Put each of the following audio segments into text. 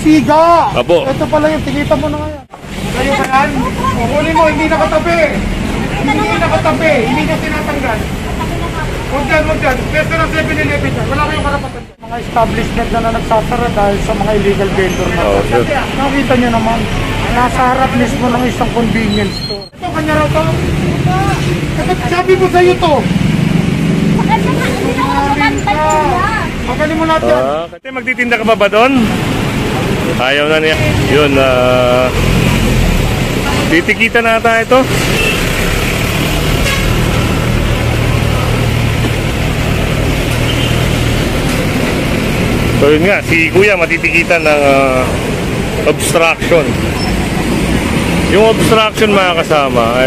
siga. Apo. Ito pala yung tikita mo na ngayon. Kayo ba yan? Kukunin mo, hindi nakatabi. Hindi nakatabi, hindi niya tinatanggal. Huwag dyan. Pwesto ng 7-Eleven dyan. Wala kayong karapatan dyan. Mga establishment na nagsasara dahil sa mga illegal vendor na. Oh, sure. Nakita nyo naman, nasa harap mismo ng isang convenience store. Ito, kanya raw to. Sabi ko sa'yo to. Magaling mo natin. Kasi magtitinda ka ba doon? Ayaw na niya. Yun, titikita na tayo ito. So yun nga, si Kuya matitikitan ng obstruction. Yung obstruction mga kasama,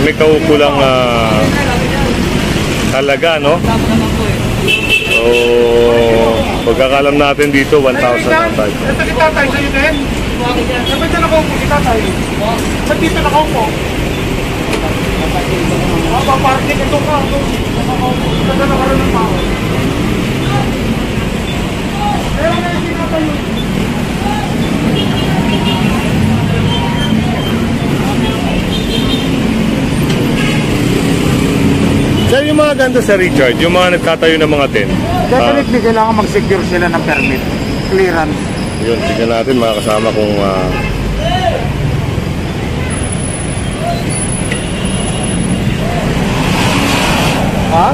may kaukulang halaga, no? So, pagkakalam natin dito, 1,000 ang tayo. Ito si tatay, sa'yo din? Sabi dyan nakaupo si tatay. Ba't dito nakaupo? Paparking ito ka. Ito na nakaroon ng tao. Pero na yung sinatay yun. Sir, yung mga ganito sa Richard, yung mga nagtatayo ng mga tent. Definitely kailangan mag-secure sila ng permit. Clearance. Yun, tignan natin mga kasama kung ha?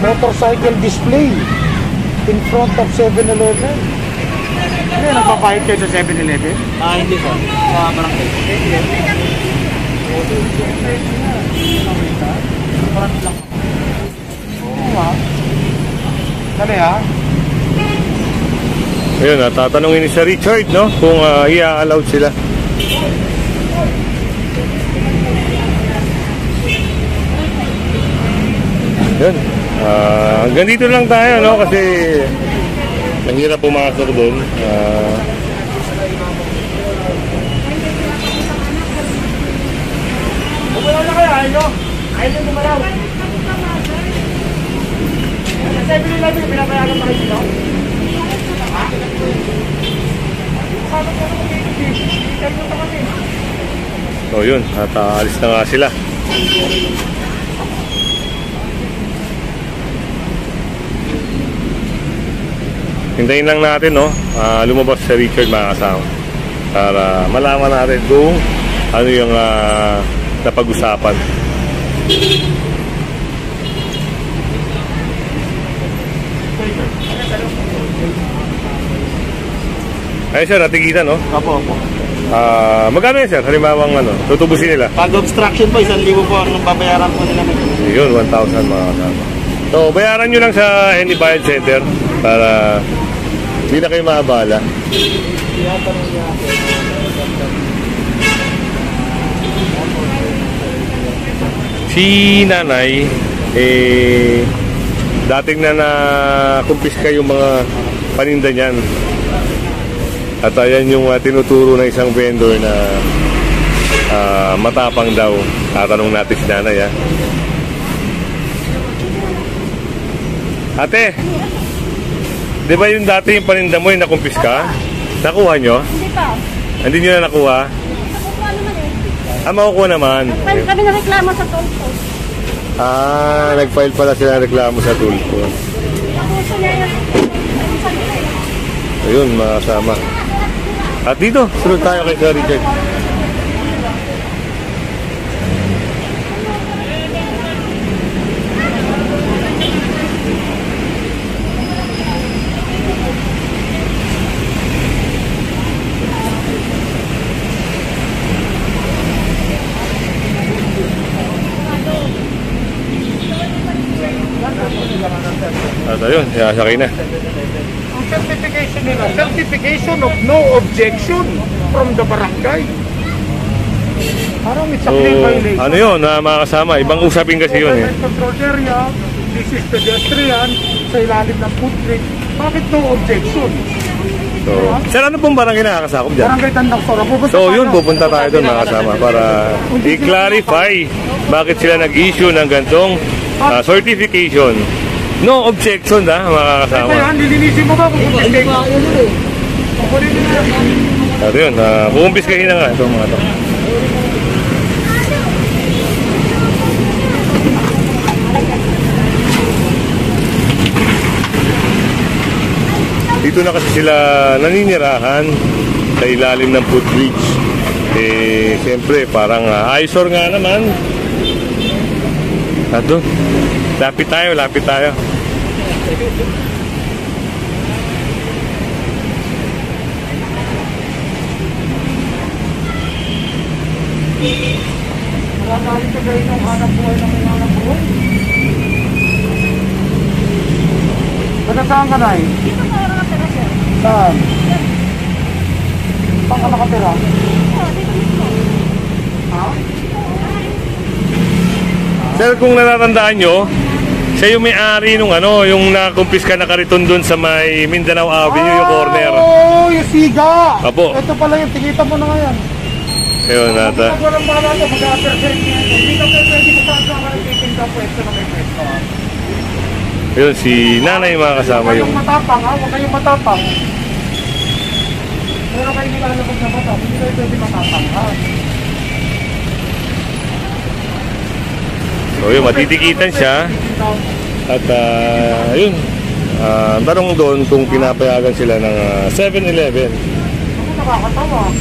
Motorcycle display in front of 7-Eleven. Ano yung nagpapahit kayo sa 7-Eleven? Hindi sir. Sa barangay. Oo ha. Dali ha. ayun, tatanungin ni Sir Richard, no? Kung i-allowed sila. Yun. Hanggang dito lang tayo, no? Kasi mahirap pumasok doon. Wala na kaya, ayaw nyo? Ayaw nyo gumalaw? Sa 7-Eleven, pinapayagan pa kayo dito? So yun, at alis na nga sila. Hintayin lang natin, no? Lumabas si Richard mga kasama para malaman natin kung ano yung napag-usapan. Ay sir, natigitan, no? Opo. Magkano yun sir? Halimbawa tutubusin nila? Pag obstruction po, 1,000 po ang babayaran po nila. Yun, 1,000 mga kasama. So, bayaran nyo lang sa Any Bayad Center para hindi na kayo maabala. Si nanay, dating na kumpiska yung mga paninda niyan. At ayan yung tinuturo ng isang vendor na matapang daw. Tatanong natin si nanay, ha. Ate, di ba yung dati yung paninda mo yung nakumpiska? Nakuha nyo? Hindi pa. Hindi nyo na nakuha? Nakukuha naman eh. Makukuha naman. Nag-file kami ng reklamo sa toll post. Nag-file pala sila ng reklamo sa toll post. Nakuso niya yan. Ayun, mga kasama. At dito, sunod tayo kay Sir Richard. At ayun, sasakay na. Ang certification nila, certification of no objection from the barangay. Parang it's a clear violation. Ano yun, mga kasama, ibang usapin kasi yun eh. Control area, this is pedestrian, sa ilalim ng footbridge. Bakit no objection? So, sir, ano pong barangay nakakasakop dyan? Barangay Tandang Sora. So yun, pupunta tayo doon mga kasama para i-clarify bakit sila nag-issue ng gantong certification. No objection na mga kasama. Kaya yan, lilinisin mo ba kung kumpiskahin? Kukunin mo na. At yun, kukumpiskahin na nga itong mga to. Dito na kasi sila naninirahan sa ilalim ng footbridge. Eh, siyempre, parang eyesore nga naman. At doon, lapit tayo, lapit tayo. Wala tayo sa gawin ng hanap buhay ng mga hanap buhay. Saan ka na eh? Dito ka nakatira, sir. Saan? Saan ka nakatira? Dito mismo. Ha? Sir, kung natatandaan nyo, siya yung may-ari nung yung nakumpiska na kariton doon sa may Mindanao Avenue, yung corner. Oo, yung siga! Apo. Ito pala yung tikita mo na ngayon. Ayun, nata. Pag walang bahala ito, mag-a-percent niya. Hindi ka pwede mo saan ka nagtitinda pwesto na may pwesto. Ayun, si nanay mga kasama yung... Huwag kayong matapang ha, huwag kayong matapang. Pero kayo nilalabag na mata, hindi kayo pwede matapang ha. So yun, matitikitan siya. At ayun, tanong doon kung pinapayagan sila ng 7-Eleven. Ako nakakatawa.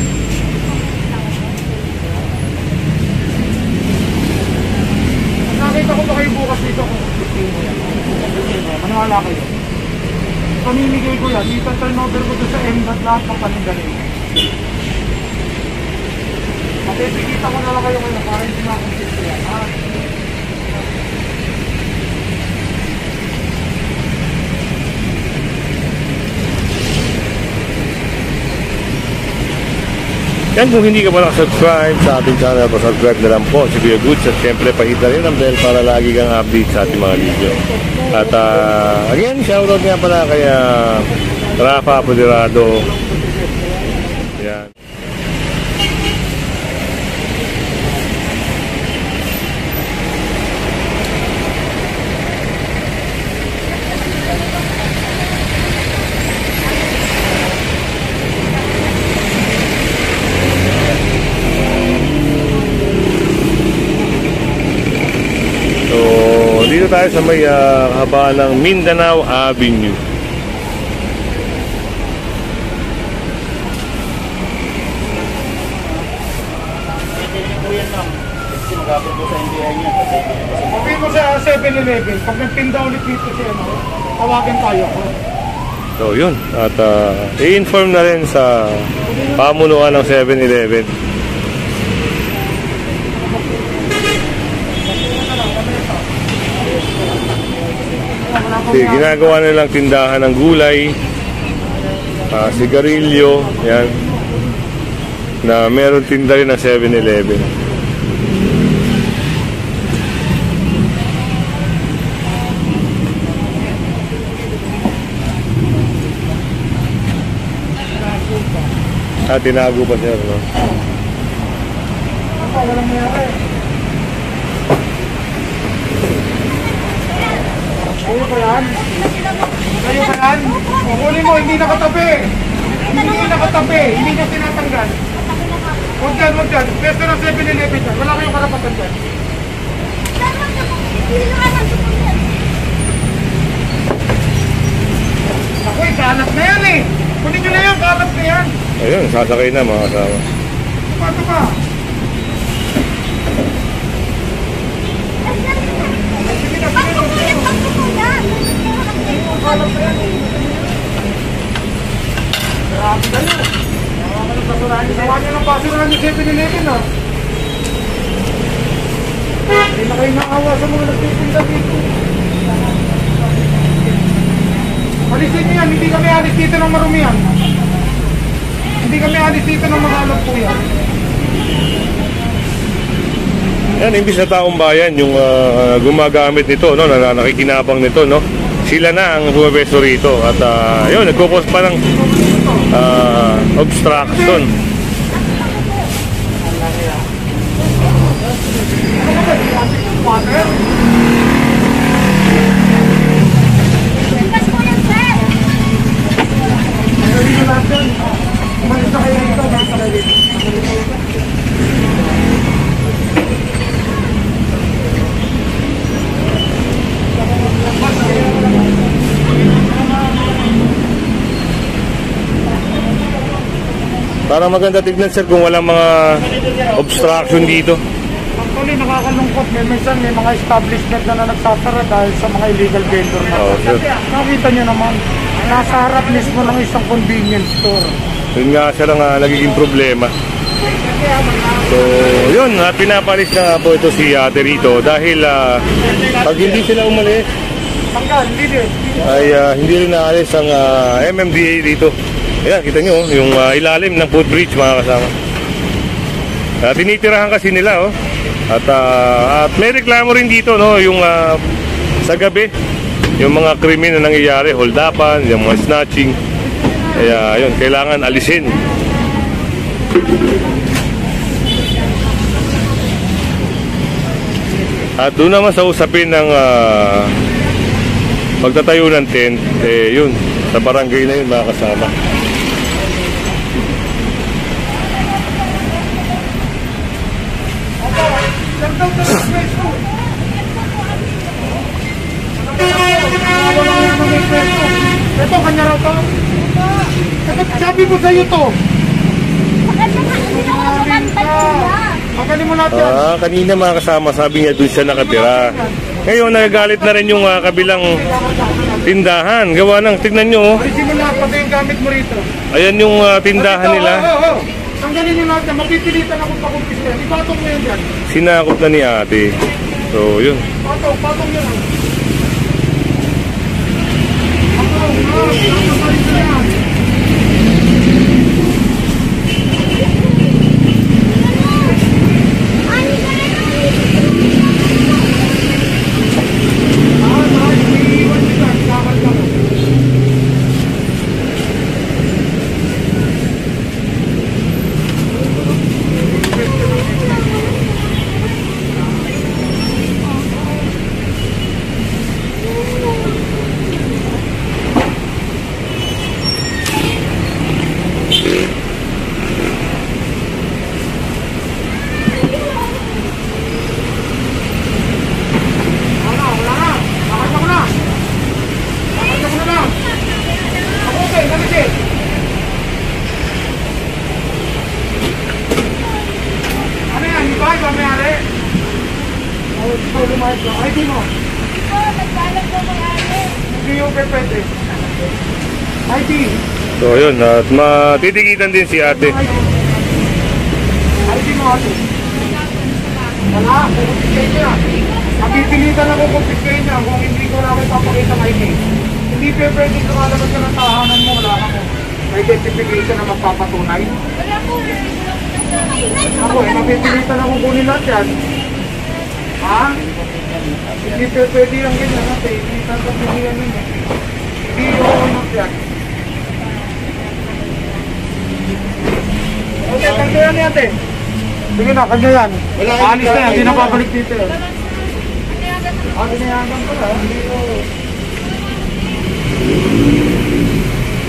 Nakita ko ba kayo bukas dito kung maniwala kayo? Pamimigay ko yan, ita-turnover ko doon sa MDAT lahat ng panindahin. Matipikita ko na lang kayo ngayon para hindi na akong sito yan, ha? Yan, kung hindi ka pa nakasubscribe sa ating channel, pa-subscribe na lang po si Kuya Goods at siyempre pahita rin ang bell para lagi kang update sa ating mga video. At again, shoutout nga pala kay Rafa Apoderado. Yan. Dito tayo sa may habaan ng Mindanao Avenue. Sabihin mo sa 7-Eleven, pag nagtinda ulit dito siya, tawagan tayo. So yun, at i-inform na rin sa pamunuan ng 7-Eleven. Ginagawa nilang tindahan ng gulay, sigarilyo, yan, na meron tinda rin ng 7-Eleven. Tinago pa sir, no? Walang mayari. Kayo ba yan? Kayo ba yan? Kukunin mo, hindi nakatabi. Hindi nakatabi, hindi niya tinatanggal. Huwag dyan, huwag dyan. Pwesto ng 7-Eleven dyan. Wala kayong karapatan dyan. Ako, kalat na yan eh. Kunin nyo na yan, kalat na yan. Ayun, sasakay na mga kasama. Paano ba? Grabe ka na. Gawa nyo ng basurahan yung 7-Eleven ah. Hindi na kayo nakawa sa mga nagtitinda dito. Alisin nyo yan, hindi kami alis dito ng marumihan. Hindi kami alis dito ng magalap po yan. Yan, imbis na taong bayan yung gumagamit nito, no, na nakikinabang nito, no. Sila na ang bumabesto rito at yun, nagkukos pa ng obstruction. Para maganda tignan sir kung walang mga obstruction dito. Actually, nakakalungkot. Minsan may mga establishment na nagsasara dahil sa mga illegal vendor na. Oo, sir. Nakita nyo naman, nasa harap mismo ng isang convenience store. Yun nga sir ang nagiging problema. So, yun, pinapalis na nga po ito si ate rito dahil pag hindi sila umalis, Tanggal, hindi din. ay hindi rin naalis ang MMDA dito. Ayan, kita nyo, yung ilalim ng footbridge mga kasama. Tinitirahan kasi nila, oh. At may reklamo rin dito, no, yung sa gabi, yung mga krimen na nangyayari, holdapan, yung mga snatching. Kaya, yun, kailangan alisin. At doon naman sa usapin ng pagtatayo ng tent, yun, sa barangay na yun mga kasama. Ito, kanya raw to. Sabi mo sa'yo to. Magaling mo natin. Kanina mga kasama, sabi niya doon siya nakatira. Ngayon, nagagalit na rin yung kabilang tindahan. Gawa ng, tignan nyo, oh. Alisin mo lahat, pati yung gamit mo rito. Ayan yung tindahan nila. Tanggalin nyo lahat yan, mapipilitan akong pakumpisa. Ipatong mo yan dyan. Sinakop na ni ate. So, yun. Patong yan. Patong yan. ID mo. Hindi yung pwede. ID. So, yun. At matitikitan din si ate. ID mo ate. Wala, kukumpiskain niya. Napipilitan ako kukumpiskain niya kung hindi ko lang ipapakita ng ID. Hindi pwede lumalabas ka ng tahanan mo. Wala ka mo. May identification na magpapatunay. Ako napipilitan ako kunin lahat yan. Ha? Hindi pwede yung ganyan ate. Hindi tatapilihan yun eh. Hindi ko anak yan. Okay, kanya yan ate. Sige na, kanya yan. Alis na yan, hindi na babalik dito yan. Binayagan pala.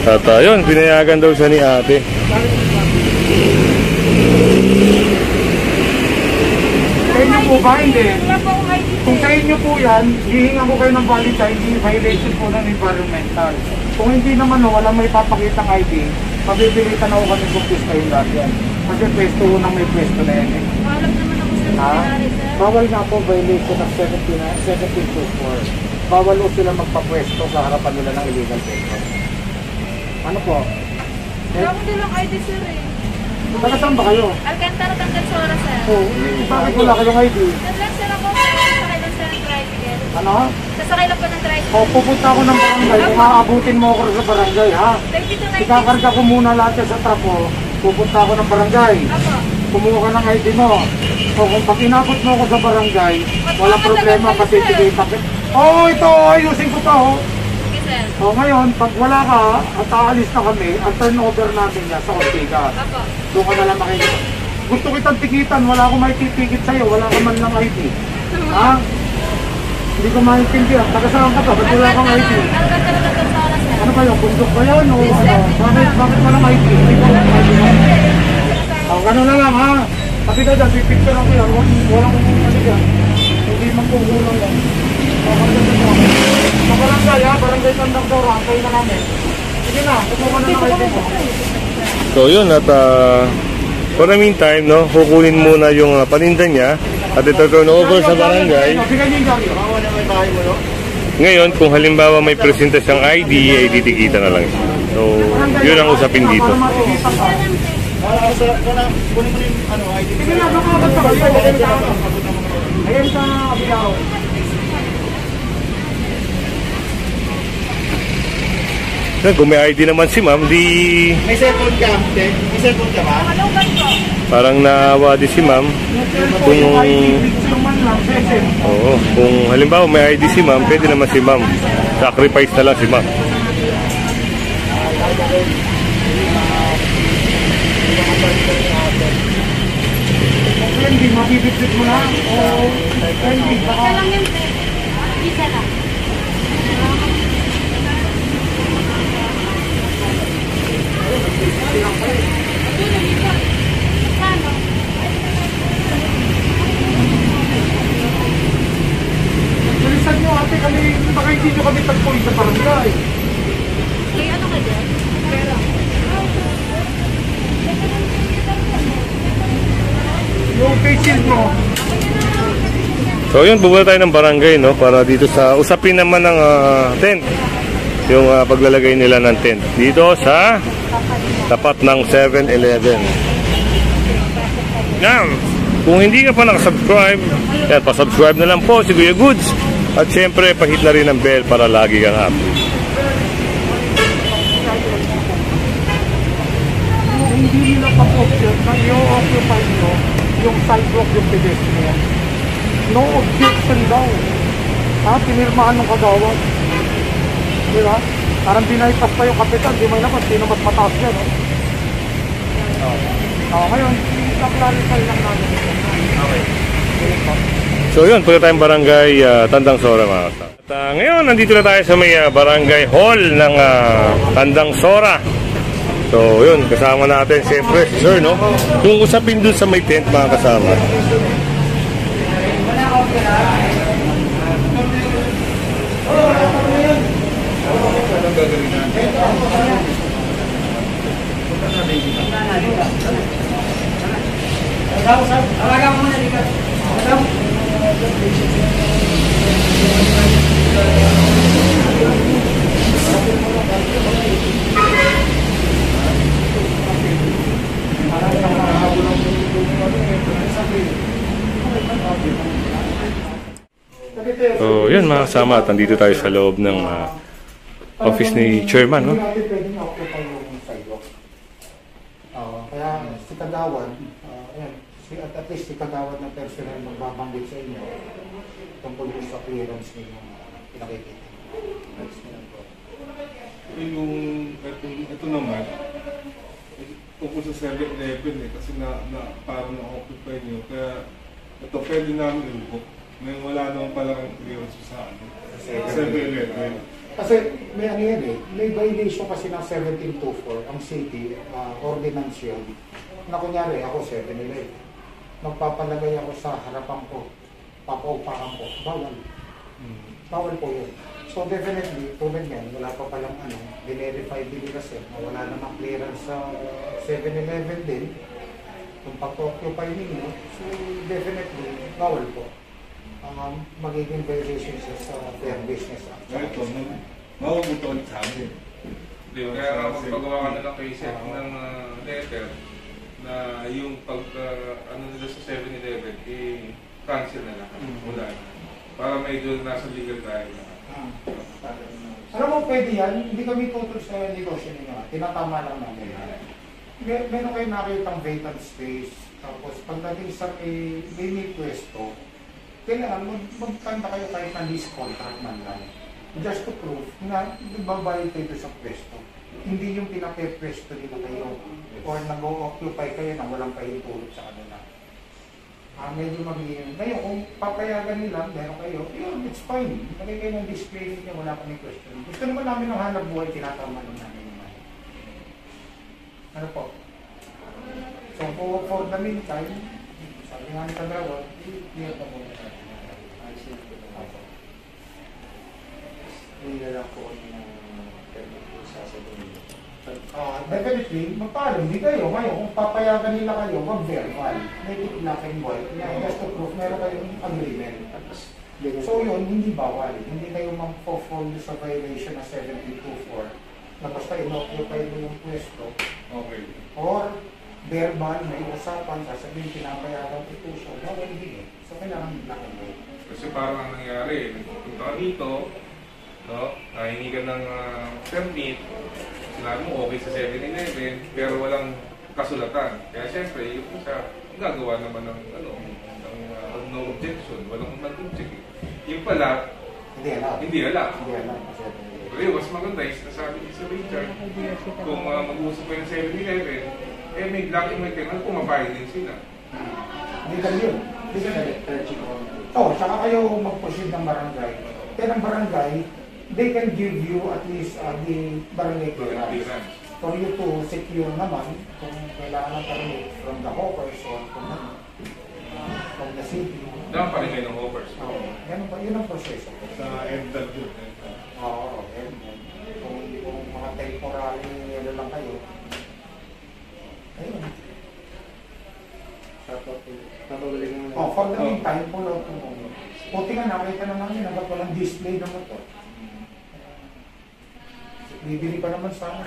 At yun, pinayagan daw siya ni ate. Sa inyo po ba? Hindi. Kung sa inyo po yan, hihingan ko kayo ng valid ID, violation po ng environmental. Kung hindi naman wala may papakitang ID, mabibilitan ako kami buktis kayo lahat yan. Kasi pwesto nang may pwesto na yan eh. Alam naman ako sa Ha? nangyari, sir. Bawal nga po violation ng 1724. Bawal po sila magpapwesto sa harapan nila ng illegal vendor. Ano po? Wala ko din lang ID, sir eh. Taga saan ba kayo? Alcantara, Tangansora, sir. Oh, bakit wala kayong ID? Nag-lang, sir, ako. Sasakay lang, sir, ng tricycle. Ano? Sasakay lang po ng tricycle. O, pupunta ako ng barangay. Kung aabutin mo ako sa barangay, ha? 3290. Ikakarga ko muna lahat yan sa trapo. Pupunta ako ng barangay. Apo. Kumuha ka ng ID mo. O kung pag inabot mo ako sa barangay, wala problema kasi tikita. Oh, ito, ayusin ko pa, oh. Sige, sir. O ngayon, pag wala ka at aalis na kami, ang turnover natin yan sa Ortega. Apo. Doon ka na lang makikita. Gusto kitang tikitan, wala akong maititikit sa'yo, wala ka man lang ID. Ha? Hindi ko maintindihan. Taga saan ka ba? Ba't wala kang ID? Alcantara, Tangansora, sir. Ano kayo? Bundok ba yan? O ano? Bakit walang ID? Hindi ko walang ID. O, gano'n na lang ha. Kasi ka dyan, pipicture ako yan. Walang ano dyan. Hindi magkukulang yan. O, gano'n na lang. Sa barangay ha, barangay Tandang Dora, antay na namin. Sige na, kukuha na ng ID mo. So yun, at for the meantime, no, kukunin muna yung paninda niya at ito turn over sa barangay. Bigyan niyo yung gawin. Bawa na may bahay mo, no? Ngayon, kung halimbawa may presenta siyang ID, ay titikita na lang siya. So, yun ang usapin dito. Kunin mo yung ano, ID. Sige na, baka ka kayo. Ayan sa Abiao. Kung may ID naman si ma'am, di May cellphone ka, te? May cellphone ka ba? Malugan po. parang naawa din si ma'am. Kung, Picture man lang, sese. oo, kung halimbawa may ID si ma'am, pwede naman si ma'am. Sacrifice na lang si ma'am. Hindi, mabibigit mo na. O, hindi. Isa lang yun, sir. Isa lang. Kano? Bilisan nyo ate kami, baka hindi nyo kami tagpuin sa barangay. May ano ka dyan? Pero. Yung face shield mo. So yun, pupunta tayo ng barangay, no, para dito sa usapin naman ng tent. Yung paglalagay nila ng tent. Dito sa tapat ng 7-Eleven. Yan. Kung hindi ka pa nakasubscribe, yan, pasubscribe na lang po si Kuya Goods. At syempre, pahit na rin ang bell para lagi kang update. Hindi nila pag-observe na i-occupy nyo yung sidewalk yung pedestrian. No objection daw. Ha? Pinirmahan ng kagawad. Di ba? Parang binaypas pa yung kapitan. Di may naman, sino mas mataas yan. Ngayon, i-clarify lang namin. Okay. So yun, punta tayong barangay Tandang Sora, mga kasama. At ngayon, nandito na tayo sa may barangay hall ng Tandang Sora. So yun, kasama natin siyempre si Sir, no? Kung usapin dun sa may tent, mga kasama. So yun, mga kasama, at nandito tayo sa loob ng office ni Chairman, no? Hindi natin pwedeng occupy yung sidewalk. Kaya si Kagawad, ayan, at least si Kagawad na personal magbabanggit sa inyo tungkol sa clearance ninyo pinakikita. Ito naman, tungkol sa 7-Eleven kasi parang na-occupy nyo. Kaya ito pwede namin i-book. Ngayon wala naman palang clearance sa 7-Eleven. Kasi may ano yan eh, may violation kasi ng 1724, ang city, ordinance yun, na kunyari ako 7-Eleven, magpapalagay ako sa harapan ko, papaupakan ko, bawal. Bawal po yun. So definitely, tulad yan, wala pa palang ano, verify din kasi, wala namang clearance sa 7-Eleven din, kung pag-occupy ninyo, so definitely, bawal po. Magiging violation siya sa Fair Business Act. Ito, mahubuto ulit sa amin. Kaya nga magpagawa ka na lang kay Seth ng letter na yung ano nila sa 7-Eleven, i-cancel na lang. Wala na. Para medyo nasa legal tayo na. Alam mo, pwede yan. Hindi kami tutol sa negosyo ninyo. Tinatama lang namin. Meron kayo nakitang vacant space. Tapos pagdating sa may pwesto, kailangan magkanta kayo kahit na lease contract man lang. Just to prove na nagbabayad kayo sa pwesto. Hindi yung pinapepwesto nila kayo or nag-occupy kayo na walang pahintulot sa kanila. Medyo magiging. Ngayon, kung papayagan nila, meron kayo, yun, it's fine. Lagay kayo ng display niya, wala kami question. Gusto naman namin ng hanap buhay, tinatama lang namin naman. Ano po? So, for the meantime, sabi nga ni Kagawad, clear pa muna natin. Hindi na lang po kami ng sasabihin. Definitely, magpaalam, hindi kayo. Ngayon, kung papayagan nila kayo, mag-verbal. Make it black and white. Just to prove, meron kayong agreement. So yun, hindi bawal. Hindi kayo mag-fall sa violation na 724 na basta inoccupy mo yung pwesto. Okay. Or verbal, may usapan, sasabihin pinapayagan ito. So, no, hindi. So, kailangan black and white. Kasi parang ang nangyari, nagpunta ka dito, no? Hingi ka ng permit, sinabi mo okay sa 7-Eleven, pero walang kasulatan. Kaya siyempre, yung isa, gagawa naman ng, no objection, walang mag-object. Yung pala, hindi alam. Pero yung mas maganda is nasabi ni Sir Richard, kung mag-uusap kayo ng 7-Eleven, may black and white kayo, pumapayag din sila. Hindi ka yun. Tsaka kayo mag-proceed ng barangay. Kaya ng barangay, they can give you at least the barangay clearance. For you to secure naman kung kailangan ng permit from the hoppers or from the city. Dapat pa rin kayo ng hoppers. Ganun ba? Yun ang proseso. Sa EDDAD yun. Oo, kung mga temporary lang kayo, ayun. For the meantime, pull out mo. Puti nga, nakita na namin, hanggang walang display na motor. Bibili pa naman sana.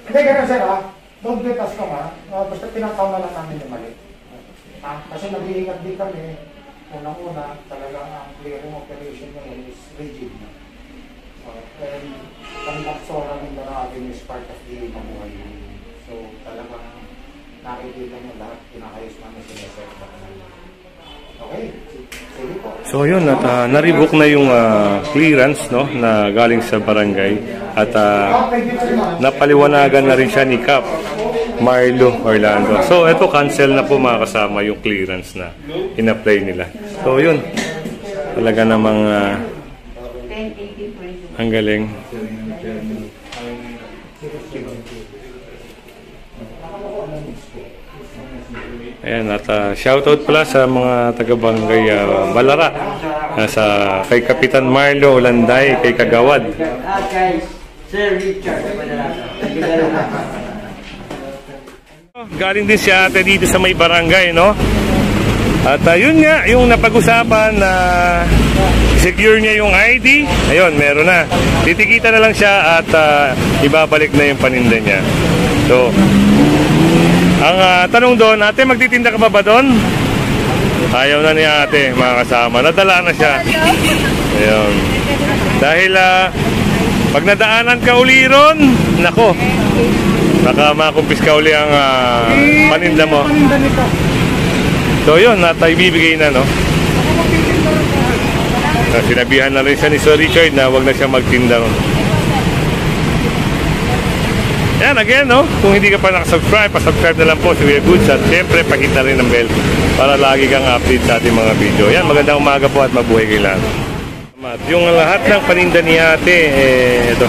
Hindi, ganun sir ha. Don't get us wrong ha. Basta pinakaw na lang namin na mali. Kasi nag-iingat din kami. Unang-una, talagang ang clearing operation ngayon is rigid na. And ang baksora ng natin is part of the mamuhay. So talagang nakikita mo lahat, pinakayos namin sineset back namin. Okay, sige po. So yun, at na-revoke na yung clearance, no, na galing sa barangay. At napaliwanagan na rin siya ni Cap Marlo Orlando. So ito, cancel na po mga kasama yung clearance na in-apply nila. So yun, talaga namang ang galing. Ayan, at shoutout pala sa mga taga-barangay Balara, sa kay Kapitan Marlo Olanday, kay Kagawad. At kay Sir Richard. Galing din si ate dito sa may barangay, no? At yun nga, yung napag-usapan na secure niya yung ID, ayun, meron na. Titikita na lang siya at ibabalik na yung paninda niya. So, ang tanong doon, ate, magtitinda ka ba doon? Ayaw na ni ate, mga kasama. Nadala na siya. Ayun. Dahil, pag nadaanan ka uli ron, nako, baka makumpis ka uli ang paninda mo. So yun, ibibigay na, no? Sinabihan na rin siya ni Sir Richard na wag na siya magtinda ron. Yan, again, no? Kung hindi ka pa nakasubscribe, pasubscribe na lang po si Kuya Goods at syempre, pakita rin ng bell para lagi kang update sa ating mga video. Yan, magandang umaga po at mabuhay kayo lahat. Yung lahat ng paninda ni ate, ito.